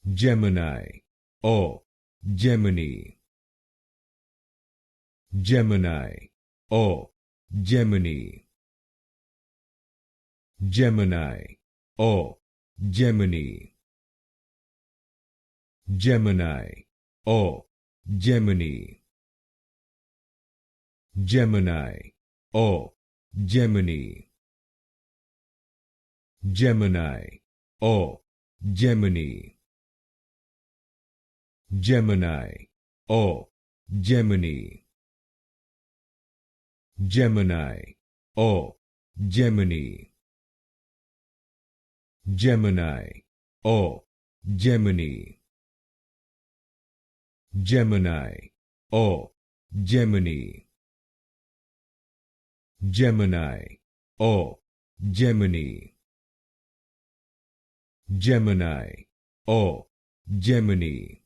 Gemini or Gemini. Gemini or Gemini. Gemini or Gemini. Gemini or Gemini. Gemini or Gemini. Gemini or Gemini. Gemini or Gemini. Gemini or Gemini. Gemini or Gemini. Gemini or Gemini. Gemini or Gemini. Gemini or Gemini.